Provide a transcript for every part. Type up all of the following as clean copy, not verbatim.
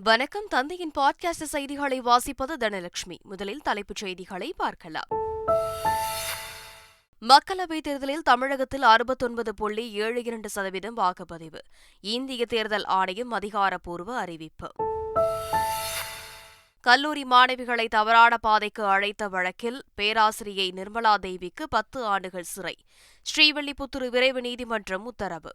வணக்கம். தந்தையின் பாட்காஸ்ட் செய்திகளை வாசிப்பது தனலட்சுமி. முதலில் தலைப்புச் செய்திகளை பார்க்கலாம். மக்களவைத் தேர்தலில் தமிழகத்தில் 69.72% வாக்குப்பதிவு. இந்திய தேர்தல் ஆணையம் அதிகாரப்பூர்வ அறிவிப்பு. கல்லூரி மாணவிகளை தவறான பாதைக்கு அழைத்த வழக்கில் பேராசிரியை நிர்மலா தேவிக்கு 10 ஆண்டுகள் சிறை. ஸ்ரீவில்லிபுத்தூர் விரைவு நீதிமன்றம் உத்தரவு.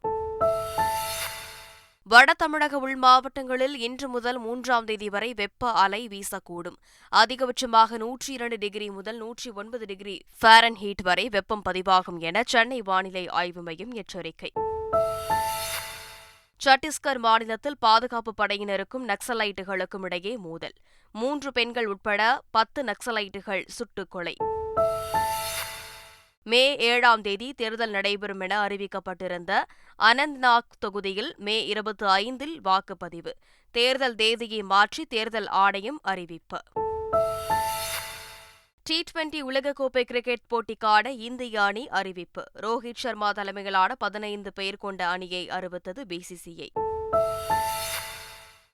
வட தமிழக உள் மாவட்டங்களில் இன்று முதல் 3ஆம் தேதி வரை வெப்ப அலை வீசக்கூடும். அதிகபட்சமாக 102 டிகிரி முதல் 109 டிகிரி ஃபாரன்ஹீட் வரை வெப்பம் பதிவாகும் என சென்னை வானிலை ஆய்வு மையம் எச்சரிக்கை. சத்தீஸ்கர் மாநிலத்தில் பாதுகாப்பு படையினருக்கும் நக்சலைட்டுகளுக்கும் இடையே மோதல். 3 பெண்கள் உட்பட 10 நக்சலைட்டுகள் சுட்டுக் கொலை. மே 7ஆம் தேதி தேர்தல் நடைபெறும் என அறிவிக்கப்பட்டிருந்த அனந்த்நாக் தொகுதியில் மே 25இல் வாக்குப்பதிவு. தேர்தல் தேதியை மாற்றி தேர்தல் ஆணையம் அறிவிப்பு. T20 உலகக்கோப்பை கிரிக்கெட் போட்டிக்கான இந்திய அணி அறிவிப்பு. ரோஹித் சர்மா தலைமையிலான 15 பேர் கொண்ட அணியை அறிவித்தது BCCI.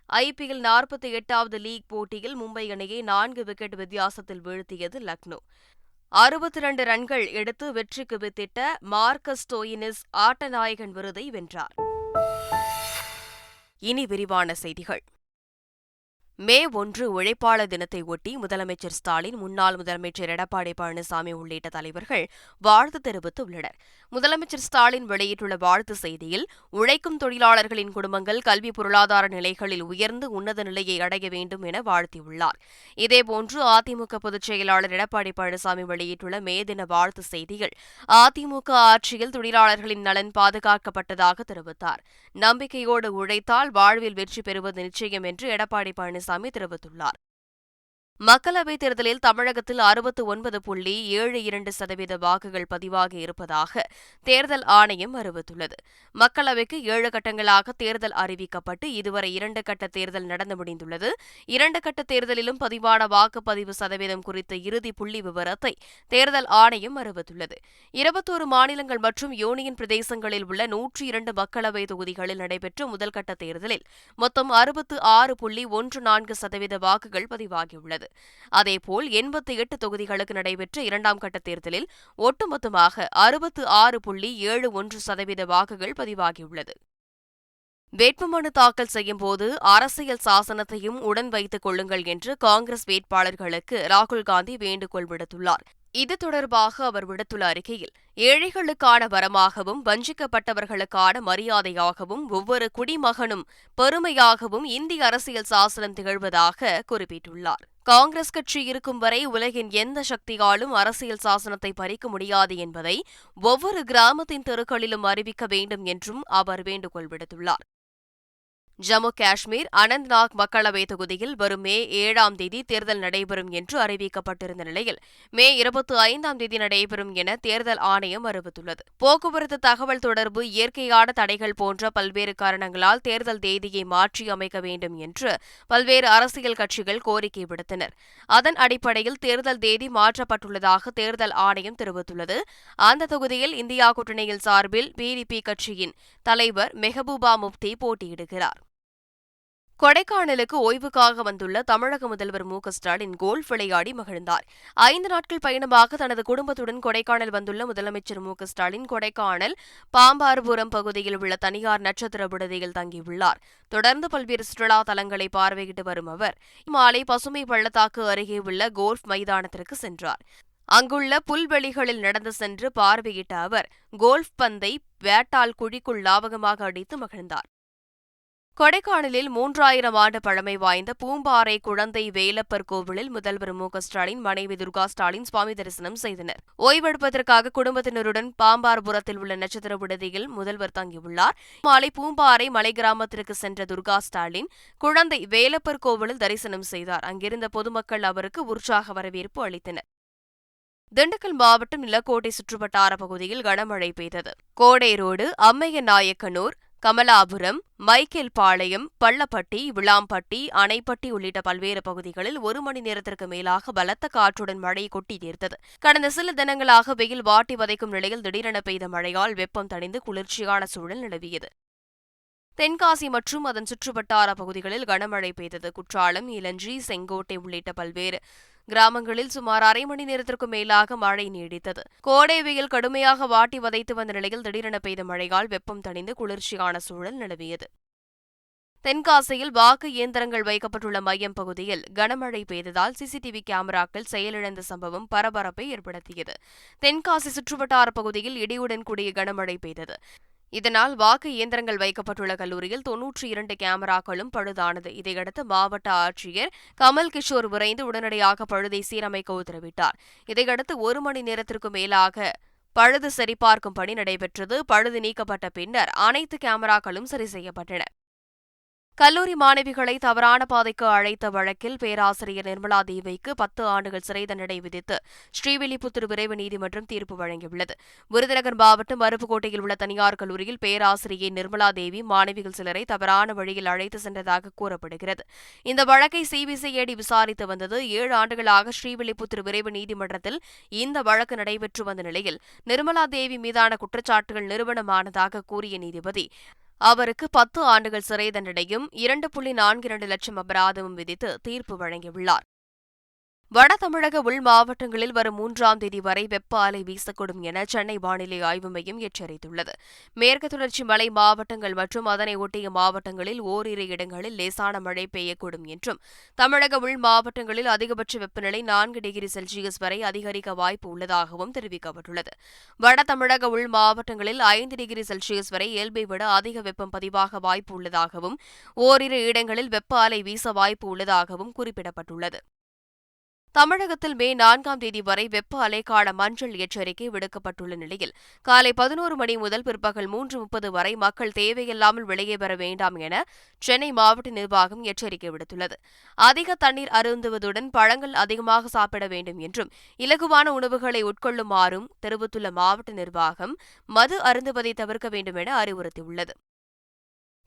IPL 48வது லீக் போட்டியில் மும்பை அணியை 4 விக்கெட் வித்தியாசத்தில் வீழ்த்தியது லக்னோ. 62 ரன்கள் எடுத்து வெற்றிக்கு வித்திட்ட மார்க்கஸ் ஸ்டோயினிஸ் ஆட்டநாயகன் விருதை வென்றார். இனி விரிவான செய்திகள். மே 1 உழைப்பாளர் தினத்தை ஒட்டி முதலமைச்சர் ஸ்டாலின், முன்னாள் முதலமைச்சர் எடப்பாடி பழனிசாமி உள்ளிட்ட தலைவர்கள் வாழ்த்து தெரிவித்துள்ளனர். முதலமைச்சர் ஸ்டாலின் வெளியிட்டுள்ள வாழ்த்து செய்தியில், உழைக்கும் தொழிலாளர்களின் குடும்பங்கள் கல்வி பொருளாதார நிலைகளில் உயர்ந்து உன்னத நிலையை அடைய வேண்டும் என வாழ்த்தியுள்ளார். இதேபோன்று அதிமுக பொதுச் செயலாளர் எடப்பாடி பழனிசாமி வெளியிட்டுள்ள மே தின வாழ்த்து செய்தியில், அதிமுக ஆட்சியில் தொழிலாளர்களின் நலன் பாதுகாக்கப்பட்டதாக தெரிவித்தார். நம்பிக்கையோடு உழைத்தால் வாழ்வில் வெற்றி பெறுவது நிச்சயம் என்று எடப்பாடி பழனிசாமி தெரிவித்துள்ளார். மக்களவைத் தேர்தலில் தமிழகத்தில் 69.72% வாக்குகள் பதிவாகி இருப்பதாக தேர்தல் ஆணையம் அறிவித்துள்ளது. மக்களவைக்கு 7 கட்டங்களாக தேர்தல் அறிவிக்கப்பட்டு இதுவரை 2 கட்ட தேர்தல் நடந்து முடிந்துள்ளது. 2 கட்ட தேர்தலிலும் பதிவான வாக்குப்பதிவு சதவீதம் குறித்த இறுதி புள்ளி விவரத்தை தேர்தல் ஆணையம் அறிவித்துள்ளது. 21 மாநிலங்கள் மற்றும் யூனியன் பிரதேசங்களில் உள்ள 102 மக்களவை தொகுதிகளில் நடைபெற்ற முதல் கட்ட தேர்தலில் மொத்தம் 66.14% வாக்குகள் பதிவாகியுள்ளது. அதேபோல் 88 தொகுதிகளுக்கு நடைபெற்ற 2ஆம் கட்ட தேர்தலில் ஒட்டுமொத்தமாக 66.71% வாக்குகள் பதிவாகியுள்ளது. வேட்புமனு தாக்கல் செய்யும்போது அரசியல் சாசனத்தையும் உடன் வைத்துக் கொள்ளுங்கள் என்று காங்கிரஸ் வேட்பாளர்களுக்கு ராகுல்காந்தி வேண்டுகோள் விடுத்துள்ளார். இது தொடர்பாக அவர் விடுத்துள்ள அறிக்கையில், ஏழைகளுக்கான வரமாகவும் வஞ்சிக்கப்பட்டவர்களுக்கான மரியாதையாகவும் ஒவ்வொரு குடிமகனும் பெருமையாகவும் இந்திய அரசியல் சாசனம் திகழ்வதாக குறிப்பிட்டுள்ளார். காங்கிரஸ் கட்சி இருக்கும் வரை உலகின் எந்த சக்தியாலும் அரசியல் சாசனத்தை பறிக்க முடியாது என்பதை ஒவ்வொரு கிராமத்தின் தெருக்களிலும் அறிவிக்க வேண்டும் என்றும் அவர் வேண்டுகோள் விடுத்துள்ளார். ஜம்மு காஷ்மீர் அனந்த்நாக் மக்களவைத் தொகுதியில் வரும் மே 7ஆம் தேதி தேர்தல் நடைபெறும் என்று அறிவிக்கப்பட்டிருந்த நிலையில் மே 25ஆம் தேதி நடைபெறும் என தேர்தல் ஆணையம் அறிவித்துள்ளது. போக்குவரத்து, தகவல் தொடர்பு, இயற்கையான தடைகள் போன்ற பல்வேறு காரணங்களால் தேர்தல் தேதியை மாற்றி அமைக்க வேண்டும் என்று பல்வேறு அரசியல் கட்சிகள் கோரிக்கை விடுத்தனர். அதன் அடிப்படையில் தேர்தல் தேதி மாற்றப்பட்டுள்ளதாக தேர்தல் ஆணையம் தெரிவித்துள்ளது. அந்த தொகுதியில் இந்தியா கூட்டணியில் சார்பில் PDP கட்சியின் தலைவர் மெஹபூபா முப்தி போட்டியிடுகிறார். கொடைக்கானலுக்கு ஓய்வுக்காக வந்துள்ள தமிழக முதல்வர் ஸ்டாலின் கோல்ஃப் விளையாடி மகிழ்ந்தார். 5 நாட்கள் பயணமாக தனது குடும்பத்துடன் கொடைக்கானல் வந்துள்ள முதலமைச்சர் ஸ்டாலின் கொடைக்கானல் பாம்பார்புரம் பகுதியில் உள்ள தனியார் நட்சத்திர விடுதியில் தங்கியுள்ளார். தொடர்ந்து பல்வேறு சுற்றுலா தலங்களை பார்வையிட்டு வரும் அவர் மாலை பசுமை பள்ளத்தாக்கு அருகே உள்ள கோல்ஃப் மைதானத்திற்கு சென்றார். அங்குள்ள புல்வெளிகளில் நடந்து சென்று பார்வையிட்ட அவர் கோல்ஃப் பந்தை பேட்டால் குழிக்குள் லாவகமாக அடித்து மகிழ்ந்தார். கொடைக்கானலில் 3000 ஆண்டு பழமை வாய்ந்த பூம்பாறை குழந்தை வேலப்பர் கோவிலில் முதல்வர் ஸ்டாலின், மனைவி துர்கா ஸ்டாலின் சுவாமி தரிசனம் செய்தனர். ஓய்வெடுப்பதற்காக குடும்பத்தினருடன் பாம்பார்புரத்தில் உள்ள நட்சத்திர விடுதியில் முதல்வர் தங்கியுள்ளார். மாலை பூம்பாறை மலை கிராமத்திற்கு சென்ற துர்கா ஸ்டாலின் குழந்தை வேலப்பர் கோவிலில் தரிசனம் செய்தார். அங்கிருந்த பொதுமக்கள் அவருக்கு உற்சாக வரவேற்பு அளித்தனர். திண்டுக்கல் மாவட்டம் நிலக்கோட்டை சுற்றுவட்டார பகுதியில் கனமழை பெய்தது. கோடை ரோடு, அம்மையநாயக்கனூர், கமலாபுரம், மைக்கேல்பாளையம், பள்ளப்பட்டி, விளாம்பட்டி, அணைப்பட்டி உள்ளிட்ட பல்வேறு பகுதிகளில் 1 மணி நேரத்திற்கு மேலாக பலத்த காற்றுடன் மழை கொட்டி தீர்த்தது. கடந்த சில தினங்களாக வெயில் வாட்டி வதைக்கும் நிலையில் திடீரென பெய்த மழையால் வெப்பம் தணிந்து குளிர்ச்சியான சூழல் நிலவியது. தென்காசி மற்றும் அதன் சுற்றுவட்டார பகுதிகளில் கனமழை பெய்தது. குற்றாலம், இலஞ்சி, செங்கோட்டை உள்ளிட்ட பல்வேறு கிராமங்களில் சுமார் அரை மணி நேரத்திற்கும் மேலாக மழை நீடித்தது. கோடை வெயில் கடுமையாக வாட்டி வதைத்து வந்த நிலையில் திடீரென பெய்த மழையால் வெப்பம் தணிந்து குளிர்ச்சியான சூழல் நிலவியது. தென்காசியில் வாக்கு இயந்திரங்கள் வைக்கப்பட்டுள்ள மையம் பகுதியில் கனமழை பெய்ததால் சிசிடிவி கேமராக்கள் செயலிழந்த சம்பவம் பரபரப்பை ஏற்படுத்தியது. தென்காசி சுற்றுவட்டார பகுதியில் இடியுடன் கூடிய கனமழை பெய்தது. இதனால் வாக்கு இயந்திரங்கள் வைக்கப்பட்டுள்ள கல்லூரியில் 92 கேமராக்களும் பழுதானது. இதையடுத்து மாவட்ட ஆட்சியர் கமல் கிஷோர் விரைந்து உடனடியாக பழுதை சீரமைக்க உத்தரவிட்டார். இதையடுத்து 1 மணி நேரத்திற்கு மேலாக பழுது சரிபார்க்கும் பணி நடைபெற்றது. பழுது நீக்கப்பட்ட பின்னர் அனைத்து கேமராக்களும் சரி செய்யப்பட்டன. கல்லூரி மாணவிகளை தவறான பாதைக்கு அழைத்த வழக்கில் பேராசிரியர் நிர்மலா தேவிக்கு 10 ஆண்டுகள் சிறை தண்டனை விதித்து ஸ்ரீவில்லிபுத்தூர் விரைவு நீதிமன்றம் தீர்ப்பு வழங்கியுள்ளது. விருதுநகர் மாவட்டம் அருப்புக்கோட்டையில் உள்ள தனியார் கல்லூரியில் பேராசிரியை நிர்மலா தேவி மாணவிகள் சிலரை தவறான வழியில் அழைத்து சென்றதாக கூறப்படுகிறது. இந்த வழக்கை சிபிசிஐடி விசாரித்து வந்தது. 7 ஆண்டுகளாக ஸ்ரீவில்லிபுத்தூர் விரைவு நீதிமன்றத்தில் இந்த வழக்கு நடைபெற்று வந்த நிலையில் நிர்மலா தேவி மீதான குற்றச்சாட்டுகள் நிரூபணமானதாக கூறிய நீதிபதி அவருக்கு 10 ஆண்டுகள் சிறை தண்டனையும் 2.42 லட்சம் அபராதமும் விதித்து தீர்ப்பு வழங்கியுள்ளார். வட தமிழக உள் மாவட்டங்களில் வரும் 3ஆம் தேதி வரை வெப்ப அலை வீசக்கூடும் என சென்னை வானிலை ஆய்வு மையம் எச்சரித்துள்ளது. மேற்கு தொடர்ச்சி மலை மாவட்டங்கள் மற்றும் அதனை ஒட்டிய மாவட்டங்களில் ஓரிரு இடங்களில் லேசான மழை பெய்யக்கூடும் என்றும், தமிழக உள் மாவட்டங்களில் அதிகபட்ச வெப்பநிலை 4 டிகிரி செல்சியஸ் வரை அதிகரிக்க வாய்ப்பு உள்ளதாகவும் தெரிவிக்கப்பட்டுள்ளது. வட தமிழக உள் மாவட்டங்களில் 5 டிகிரி செல்சியஸ் வரை இயல்பை விட அதிக வெப்பம் பதிவாக வாய்ப்பு உள்ளதாகவும், ஓரிரு இடங்களில் வெப்ப அலை வீச வாய்ப்பு உள்ளதாகவும் குறிப்பிடப்பட்டுள்ளது. தமிழகத்தில் மே 4ஆம் தேதி வரை வெப்ப அலைக்கான மஞ்சள் எச்சரிக்கை விடுக்கப்பட்டுள்ள நிலையில் காலை 11 மணி முதல் பிற்பகல் 3:30 வரை மக்கள் தேவையில்லாமல் வெளியே வர வேண்டாம் என சென்னை மாவட்ட நிர்வாகம் எச்சரிக்கை விடுத்துள்ளது. அதிக தண்ணீர் அருந்துவதுடன் பழங்கள் அதிகமாக சாப்பிட வேண்டும் என்றும், இலகுவான உணவுகளை உட்கொள்ளுமாறும் தெரிவித்துள்ள மாவட்ட நிர்வாகம் மது அருந்துவதை தவிர்க்க வேண்டும் என அறிவுறுத்தியுள்ளது.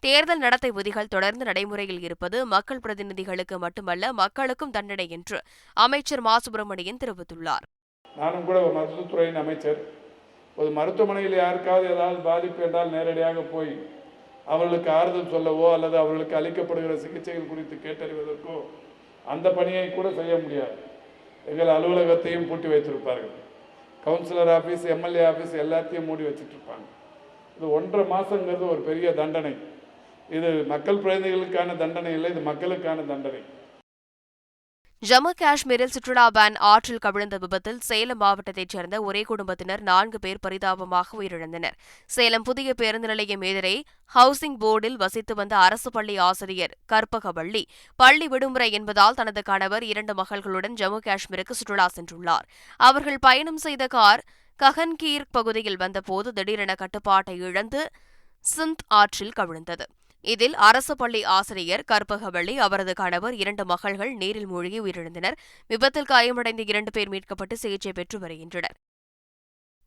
தேர்தல் நடத்தை விதிகள் தொடர்ந்து நடைமுறையில் இருப்பது மக்கள் பிரதிநிதிகளுக்கு மட்டுமல்ல, மக்களுக்கும் தண்டனை என்று அமைச்சர் மா. சுப்பிரமணியன் தெரிவித்துள்ளார். நானும் கூட ஒரு மருத்துவத்துறையின் அமைச்சர். ஒரு மருத்துவமனையில் யாருக்காவது ஏதாவது பாதிப்பு என்றால் நேரடியாக போய் அவர்களுக்கு ஆறுதல் சொல்லவோ அல்லது அவர்களுக்கு அளிக்கப்படுகிற சிகிச்சைகள் குறித்து கேட்டறிவதற்கோ அந்த பணியை கூட செய்ய முடியாது. எங்கள் அலுவலகத்தையும் பூட்டி வைத்திருப்பார்கள். கவுன்சிலர் ஆஃபீஸ், எம்எல்ஏ ஆஃபீஸ் எல்லாத்தையும் மூடி வச்சுட்டு இருப்பாங்க. இது 1.5 மாதங்கிறது ஒரு பெரிய தண்டனை. இது மக்கள் பிரதிநிதிகளுக்கான தண்டனை இல்லை, இது மக்களுக்கான தண்டனை. ஜம்மு காஷ்மீரில் சுற்றுலா வேன் ஆற்றில் கவிழ்ந்த விபத்தில் சேலம் மாவட்டத்தைச் சேர்ந்த ஒரே குடும்பத்தினர் 4 பேர் பரிதாபமாக உயிரிழந்தனர். சேலம் புதிய பேருந்து நிலையம் எதிரே ஹவுசிங் போர்டில் வசித்து வந்த அரசு பள்ளி ஆசிரியர் கற்பகவள்ளி பள்ளி விடுமுறை என்பதால் தனது கணவர் 2 மகள்களுடன் ஜம்மு காஷ்மீருக்கு சுற்றுலா சென்றுள்ளார். அவர்கள் பயணம் செய்த கார் ககன்கீர் பகுதியில் வந்தபோது திடீரென கட்டுப்பாட்டை இழந்து சிந்த் ஆற்றில் கவிழ்ந்தது. இதில் அரசு பள்ளி ஆசிரியர் கற்பகவள்ளி, அவரது கணவர், 2 மகள்கள் நீரில் மூழ்கி உயிரிழந்தனர். விபத்தில் காயமடைந்த 2 பேர் மீட்கப்பட்டு சிகிச்சை பெற்று வருகின்றனர்.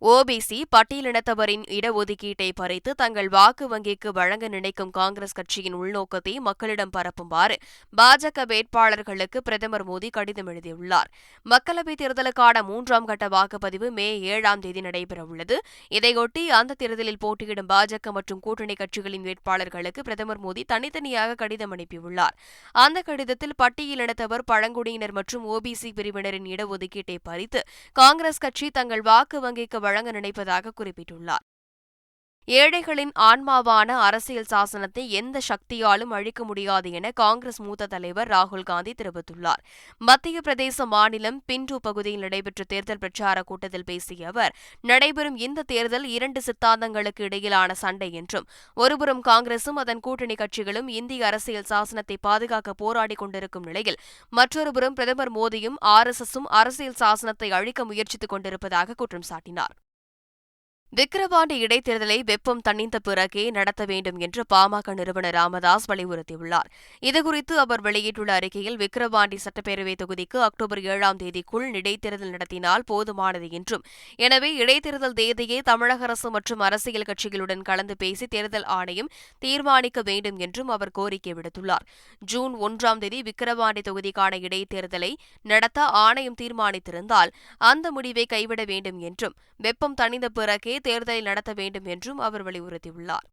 ஓபிசி பட்டியலினத்தவரின் இடஒதுக்கீட்டை பறித்து தங்கள் வாக்கு வங்கிக்கு வழங்க நினைக்கும் காங்கிரஸ் கட்சியின் உள்நோக்கத்தை மக்களிடம் பரப்புமாறு பாஜக வேட்பாளர்களுக்கு பிரதமர் மோடி கடிதம் எழுதியுள்ளார். மக்களவைத் தேர்தலுக்கான 3ஆம் கட்ட வாக்குப்பதிவு மே 7ஆம் தேதி நடைபெறவுள்ளது. இதையொட்டி அந்த தேர்தலில் போட்டியிடும் பாஜக மற்றும் கூட்டணி கட்சிகளின் வேட்பாளர்களுக்கு பிரதமர் மோடி தனித்தனியாக கடிதம் அனுப்பியுள்ளார். அந்த கடிதத்தில் பட்டியலினத்தவர், பழங்குடியினர் மற்றும் ஓபிசி பிரிவினரின் இடஒதுக்கீட்டை பறித்து காங்கிரஸ் கட்சி தங்கள் வாக்கு வங்கிக்கு வழங்க நினைப்பதாக குறிப்பிட்டுள்ளார். ஏழைகளின் ஆன்மாவான அரசியல் சாசனத்தை எந்த சக்தியாலும் அழிக்க முடியாது என காங்கிரஸ் மூத்த தலைவர் ராகுல் காந்தி தெரிவித்துள்ளார். மத்திய பிரதேச மாநிலம் பிண்டு பகுதியில் நடைபெற்ற தேர்தல் பிரச்சார கூட்டத்தில் பேசிய அவர், நடைபெறும் இந்த தேர்தல் 2 சித்தாந்தங்களுக்கு இடையிலான சண்டை என்றும், ஒருபுறம் காங்கிரசும் அதன் கூட்டணி கட்சிகளும் இந்திய அரசியல் சாசனத்தை பாதுகாக்க போராடிக் கொண்டிருக்கும் நிலையில், மற்றொருபுறம் பிரதமர் மோடியும் RSSம் அரசியல் சாசனத்தை அழிக்க முயற்சித்துக் கொண்டிருப்பதாக குற்றம் சாட்டினார். விக்கிரவாண்டி இடைத்தேர்தலை வெப்பம் தணிந்த பிறகே நடத்த வேண்டும் என்று பாமக நிறுவனர் ராமதாஸ் வலியுறுத்தியுள்ளார். இதுகுறித்து அவர் வெளியிட்டுள்ள அறிக்கையில், விக்கிரவாண்டி சட்டப்பேரவை தொகுதிக்கு அக்டோபர் 7ஆம் தேதிக்குள் இடைத்தேர்தல் நடத்தினால் போதுமானது என்றும், எனவே இடைத்தேர்தல் தேதியை தமிழக அரசு மற்றும் அரசியல் கட்சிகளுடன் கலந்து பேசி தேர்தல் ஆணையம் தீர்மானிக்க வேண்டும் என்றும் அவர் கோரிக்கை விடுத்துள்ளார். ஜூன் 1ஆம் தேதி விக்கிரவாண்டி தொகுதிக்கான இடைத்தேர்தலை நடத்த ஆணையம் தீர்மானித்திருந்தால் அந்த முடிவை கைவிட வேண்டும் என்றும், வெப்பம் தணிந்த பிறகே தேர்தலை நடத்த வேண்டும் என்றும் அவர் வலியுறுத்தியுள்ளார்.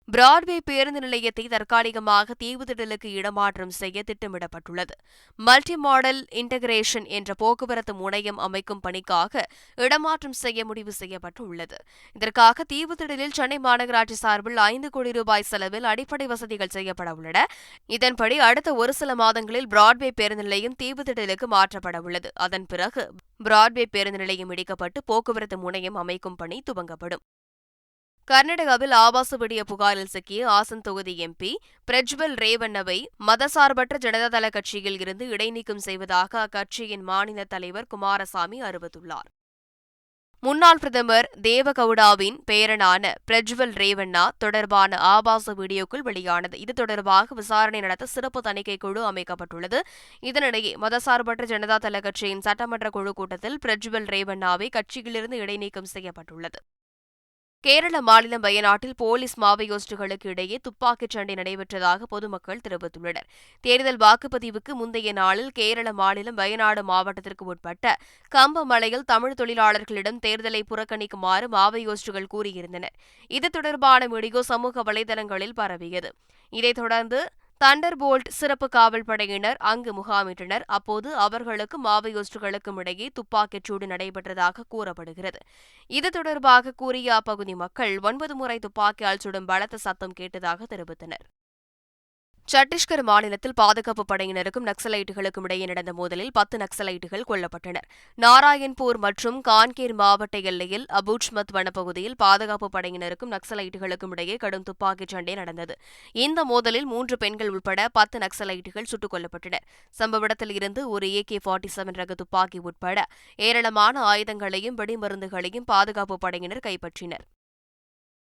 பிராட்வே பேருந்து நிலையத்தை தற்காலிகமாக தீவுத்திடலுக்கு இடமாற்றம் செய்ய திட்டமிடப்பட்டுள்ளது. மல்டி மாடல் இன்டகிரேஷன் என்ற போக்குவரத்து முனையம் அமைக்கும் பணிக்காக இடமாற்றம் செய்ய முடிவு செய்யப்பட்டுள்ளது. இதற்காக தீவுத்திடலில் சென்னை மாநகராட்சி சார்பில் 5 கோடி ரூபாய் செலவில் அடிப்படை வசதிகள் செய்யப்பட உள்ளன. இதன்படி அடுத்த ஒரு சில மாதங்களில் பிராட்வே பேருந்து நிலையம் தீவுத்திடலுக்கு மாற்றப்பட உள்ளது. அதன் பிறகு பிராட்வே பேருந்து நிலையம் இடிக்கப்பட்டு போக்குவரத்து முனையம் அமைக்கும் பணி துவங்கப்படும். கர்நாடகாவில் ஆபாச வீடியோ புகாரில் சிக்கிய ஆசன் தொகுதி எம்பி பிரஜ்வல் ரேவண்ணவை மதசார்பற்ற ஜனதாதள கட்சியில் இருந்து இடைநீக்கம் செய்வதாக அக்கட்சியின் மாநில தலைவர் குமாரசாமி அறிவித்துள்ளார். முன்னாள் பிரதமர் தேவகவுடாவின் பேரனான பிரஜ்வல் ரேவண்ணா தொடர்பான ஆபாச வீடியோக்கள் வெளியானது. இது தொடர்பாக விசாரணை நடத்த சிறப்பு தணிக்கை குழு அமைக்கப்பட்டுள்ளது. இதனிடையே மதசார்பற்ற ஜனதாதள கட்சியின் சட்டமன்ற குழு கூட்டத்தில் பிரஜ்வல் ரேவண்ணாவை கட்சியிலிருந்து இடைநீக்கம் செய்யப்பட்டுள்ளது. கேரள மாநிலம் வயநாட்டில் போலீஸ் மாவோயிஸ்டுகளுக்கு இடையே துப்பாக்கிச் சண்டை நடைபெற்றதாக பொதுமக்கள் தெரிவித்துள்ளனர். தேர்தல் வாக்குப்பதிவுக்கு முந்தைய நாளில் கேரள மாநிலம் வயநாடு மாவட்டத்திற்கு உட்பட்ட கம்பமலையில் தமிழ் தொழிலாளர்களிடம் தேர்தலை புறக்கணிக்குமாறு மாவோயிஸ்டுகள் கூறியிருந்தனர். இது தொடர்பான வீடியோ சமூக வலைதளங்களில் பரவியது. இதைத் தொடர்ந்து தண்டர்போல்ட் சிறப்பு காவல் படையினர் அங்கு முகாமிட்டனர். அப்போது அவர்களுக்கும் மாவோயிஸ்டுகளுக்கும் இடையே துப்பாக்கிச் சூடு நடைபெற்றதாக கூறப்படுகிறது. இது தொடர்பாக கூறிய அப்பகுதி மக்கள் 9 முறை துப்பாக்கியால் சுடும் பலத்த சத்தம் கேட்டதாக தெரிவித்தனர். சத்தீஸ்கர் மாநிலத்தில் பாதுகாப்பு படையினருக்கும் நக்சலைட்டுகளுக்கும் இடையே நடந்த மோதலில் 10 நக்சலைட்டுகள் கொல்லப்பட்டனர். நாராயண்பூர் மற்றும் கான்கேர் மாவட்ட எல்லையில் அபூச்மத் வனப்பகுதியில் பாதுகாப்பு படையினருக்கும் நக்சலைட்டுகளுக்கும் இடையே கடும் துப்பாக்கிச் சண்டை நடந்தது. இந்த மோதலில் 3 பெண்கள் உட்பட 10 நக்சலைட்டுகள் சுட்டுக் கொல்லப்பட்டனர். சம்பவ இடத்தில் இருந்து ஒரு AK-47 ரக துப்பாக்கி உட்பட ஏராளமான ஆயுதங்களையும் வெடிமருந்துகளையும் பாதுகாப்பு படையினர் கைப்பற்றினர்.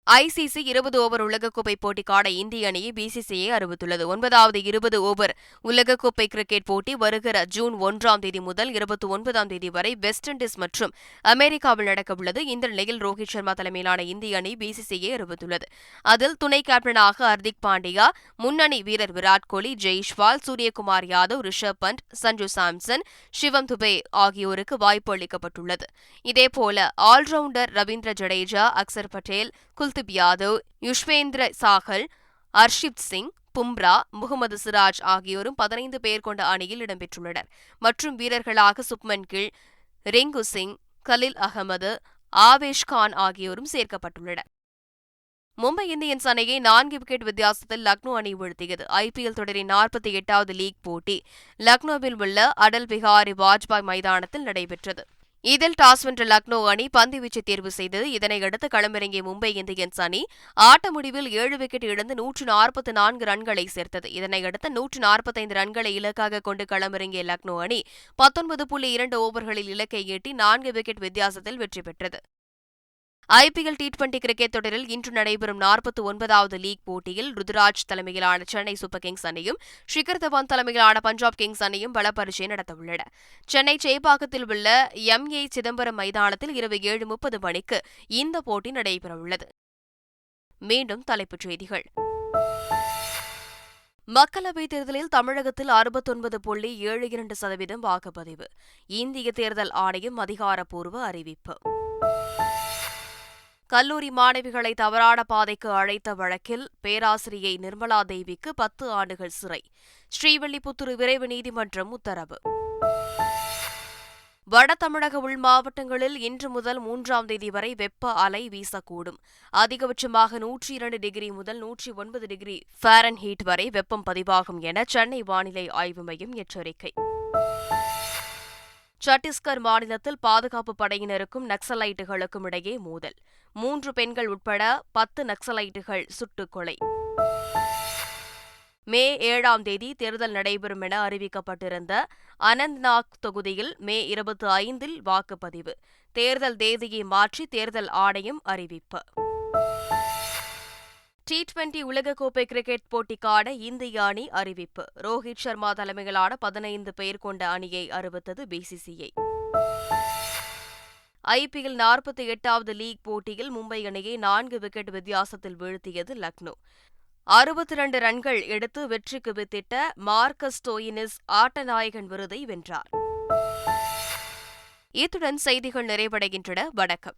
ICC 20 ஓவர் உலகக்கோப்பை போட்டிக்கான இந்திய அணியை BCCI அறிவித்துள்ளது. 9வது 20 ஓவர் உலகக்கோப்பை கிரிக்கெட் போட்டி வருகிற ஜூன் 1ஆம் தேதி முதல் 29ஆம் தேதி வரை வெஸ்ட் இண்டீஸ் மற்றும் அமெரிக்காவில் நடக்கவுள்ளது. இந்த நிலையில் ரோஹித் சர்மா தலைமையிலான இந்திய அணி BCCI அறிவித்துள்ளது. அதில் துணை கேப்டனாக ஹர்திக் பாண்டியா, முன்னணி வீரர் விராட் கோலி, ஜெய்ஷ்வால், சூரியகுமார் யாதவ், ரிஷப் பண்ட், சஞ்சு சாம்சன், சிவம் துபே ஆகியோருக்கு வாய்ப்பு அளிக்கப்பட்டுள்ளது. இதேபோல ஆல்ரவுண்டர் ரவீந்திர ஜடேஜா, அக்சர் பட்டேல், குல்தீப் யாதவ், யுஷ்வேந்திர சாகல், ஹர்ஷித் சிங், பும்ரா, முகமது சிராஜ் ஆகியோரும் 15 பேர் கொண்ட அணியில் இடம்பெற்றுள்ளனர். மற்றும் வீரர்களாக சுப்மன் கில், ரிங்கு சிங், கலில் அகமது, ஆவேஷ் கான் ஆகியோரும் சேர்க்கப்பட்டுள்ளனர். மும்பை இந்தியன்ஸ் அணியை 4 விக்கெட் வித்தியாசத்தில் லக்னோ அணி வீழ்த்தியது. IPL தொடரின் 48வது லீக் போட்டி லக்னோவில் உள்ள அடல் பிஹாரி வாஜ்பாய் மைதானத்தில் நடைபெற்றது. இதில் டாஸ் வென்ற லக்னோ அணி பந்துவீச்சை தேர்வு செய்தது. இதனையடுத்து களமிறங்கிய மும்பை இந்தியன்ஸ் அணி ஆட்ட முடிவில் 7 விக்கெட் இழந்து 144 ரன்களை சேர்த்தது. இதனையடுத்து 145 ரன்களை இலக்காக கொண்டு களமிறங்கிய லக்னோ அணி 19.2 ஓவர்களில் இலக்கை எட்டி 4 விக்கெட் வித்தியாசத்தில் வெற்றி பெற்றது. IPL T20 கிரிக்கெட் தொடரில் இன்று நடைபெறும் 49வது லீக் போட்டியில் ருத்ராஜ் தலைமையிலான சென்னை சூப்பர் கிங்ஸ் அணியும் ஷிகர் தவான் தலைமையிலான பஞ்சாப் கிங்ஸ் அணியும் பலப்பரீட்சை நடத்தவுள்ளன. சென்னை சேப்பாக்கத்தில் உள்ள MA சிதம்பரம் மைதானத்தில் இரவு 7:30 மணிக்கு இந்த போட்டி நடைபெறவுள்ளது. மீண்டும் தலைப்புச் செய்திகள். மக்களவைத் தேர்தலில் தமிழகத்தில் 69.72% வாக்குப்பதிவு. இந்திய தேர்தல் ஆணையம் அதிகாரப்பூர்வ அறிவிப்பு. கல்லூரி மாணவிகளை தவறான பாதைக்கு அழைத்த வழக்கில் பேராசிரியை நிர்மலா தேவிக்கு 10 ஆண்டுகள் சிறை. ஸ்ரீவில்லிபுத்தூர் விரைவு நீதிமன்றம் உத்தரவு. வட தமிழக உள் மாவட்டங்களில் இன்று முதல் 3ஆம் தேதி வரை வெப்ப அலை வீசக்கூடும். அதிகபட்சமாக 102 டிகிரி முதல் 109 டிகிரி ஃபாரன்ஹீட் வரை வெப்பம் பதிவாகும் என சென்னை வானிலை ஆய்வு மையம் எச்சரிக்கை. சத்தீஸ்கர் மாநிலத்தில் பாதுகாப்பு படையினருக்கும் நக்சலைட்டுகளுக்கும் இடையே மோதல். 3 பெண்கள் உட்பட 10 நக்சலைட்டுகள் சுட்டுக் கொலை. மே 7ஆம் தேதி தேர்தல் நடைபெறும் என அறிவிக்கப்பட்டிருந்த அனந்த்நாக் தொகுதியில் மே 25இல் வாக்குப்பதிவு. தேர்தல் தேதியை மாற்றி தேர்தல் ஆணையம் அறிவிப்பு. T20 உலகக்கோப்பை கிரிக்கெட் போட்டிக்கான இந்திய அணி அறிவிப்பு. ரோஹித் சர்மா தலைமையிலான 15 பேர் கொண்ட அணியை அறிவித்தது BCCI. IPL 48வது லீக் போட்டியில் மும்பை அணியை 4 விக்கெட் வித்தியாசத்தில் வீழ்த்தியது லக்னோ. 62 ரன்கள் எடுத்து வெற்றிக்கு வித்திட்ட மார்க்கஸ் ஸ்டோயினிஸ் ஆட்டநாயகன் விருதை வென்றார். இத்துடன் செய்திகள் நிறைவடைகின்றன. வணக்கம்.